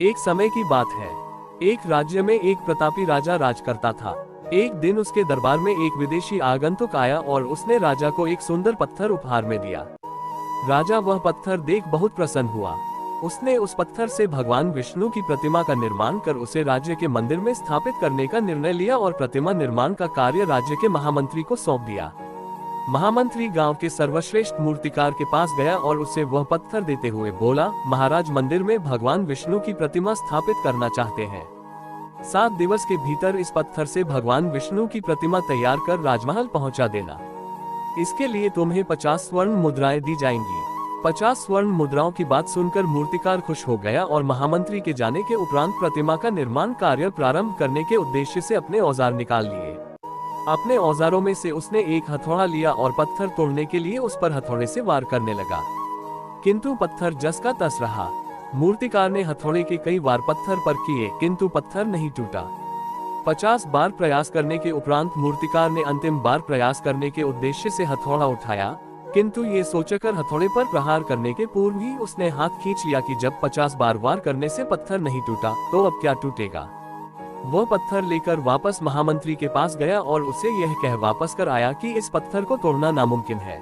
एक समय की बात है। एक राज्य में एक प्रतापी राजा राज करता था। एक दिन उसके दरबार में एक विदेशी आगंतुक आया और उसने राजा को एक सुंदर पत्थर उपहार में दिया। राजा वह पत्थर देख बहुत प्रसन्न हुआ। उसने उस पत्थर से भगवान विष्णु की प्रतिमा का निर्माण कर उसे राज्य के मंदिर में स्थापित करने का निर्णय लिया और प्रतिमा निर्माण का कार्य राज्य के महामंत्री को सौंप दिया। महामंत्री गांव के सर्वश्रेष्ठ मूर्तिकार के पास गया और उसे वह पत्थर देते हुए बोला, महाराज, मंदिर में भगवान विष्णु की प्रतिमा स्थापित करना चाहते हैं। 7 दिवस के भीतर इस पत्थर से भगवान विष्णु की प्रतिमा तैयार कर राजमहल पहुंचा देना। इसके लिए तुम्हें 50 स्वर्ण मुद्राएं दी जाएंगी। 50 स्वर्ण मुद्राओं की बात सुनकर मूर्तिकार खुश हो गया और महामंत्री के जाने के उपरांत प्रतिमा का निर्माण कार्य प्रारंभ करने के उद्देश्य से अपने औजार निकाल लिए। अपने औजारों में से उसने एक हथौड़ा लिया और पत्थर तोड़ने के लिए उस पर हथौड़े से वार करने लगा, किंतु पत्थर जस का तस रहा। मूर्तिकार ने हथौड़े के कई वार पत्थर पर किए, किंतु पत्थर नहीं टूटा। 50 बार प्रयास करने के उपरांत मूर्तिकार ने अंतिम बार प्रयास करने के उद्देश्य से हथौड़ा उठाया, किंतु ये सोचकर हथौड़े पर प्रहार करने के पूर्व ही उसने हाथ खींच लिया कि जब 50 बार वार करने से पत्थर नहीं टूटा तो अब क्या टूटेगा। वह पत्थर लेकर वापस महामंत्री के पास गया और उसे यह कह वापस कर आया कि इस पत्थर को तोड़ना नामुमकिन है,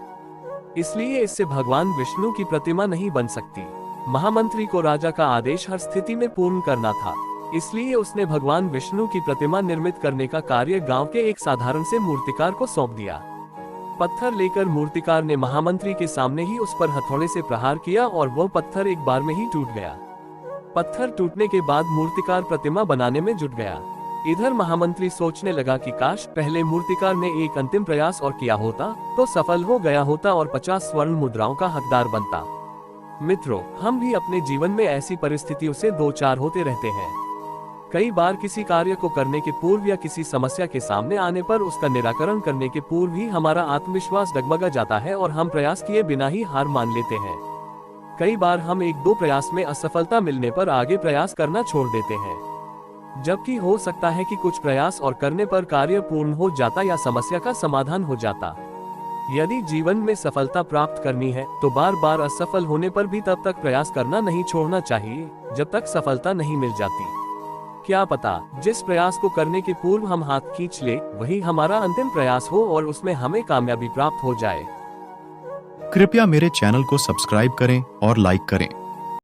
इसलिए इससे भगवान विष्णु की प्रतिमा नहीं बन सकती। महामंत्री को राजा का आदेश हर स्थिति में पूर्ण करना था, इसलिए उसने भगवान विष्णु की प्रतिमा निर्मित करने का कार्य गांव के एक साधारण से मूर्तिकार को सौंप दिया। पत्थर लेकर मूर्तिकार ने महामंत्री के सामने ही उस पर हथौड़े से प्रहार किया और वह पत्थर एक बार में ही टूट गया। पत्थर टूटने के बाद मूर्तिकार प्रतिमा बनाने में जुट गया। इधर महामंत्री सोचने लगा कि काश पहले मूर्तिकार ने एक अंतिम प्रयास और किया होता तो सफल हो गया होता और 50 स्वर्ण मुद्राओं का हकदार बनता। मित्रों, हम भी अपने जीवन में ऐसी परिस्थितियों से दो चार होते रहते हैं। कई बार किसी कार्य को करने के पूर्व या किसी समस्या के सामने आने पर उसका निराकरण करने के पूर्व ही हमारा आत्मविश्वास डगमगा जाता है और हम प्रयास किए बिना ही हार मान लेते हैं। कई बार हम 1-2 प्रयास में असफलता मिलने पर आगे प्रयास करना छोड़ देते हैं, जबकि हो सकता है कि कुछ प्रयास और करने पर कार्य पूर्ण हो जाता या समस्या का समाधान हो जाता। यदि जीवन में सफलता प्राप्त करनी है तो बार बार असफल होने पर भी तब तक प्रयास करना नहीं छोड़ना चाहिए जब तक सफलता नहीं मिल जाती। क्या पता जिस प्रयास को करने के पूर्व हम हाथ खींच ले वही हमारा अंतिम प्रयास हो और उसमें हमें कामयाबी प्राप्त हो जाए। कृपया मेरे चैनल को सब्सक्राइब करें और लाइक करें।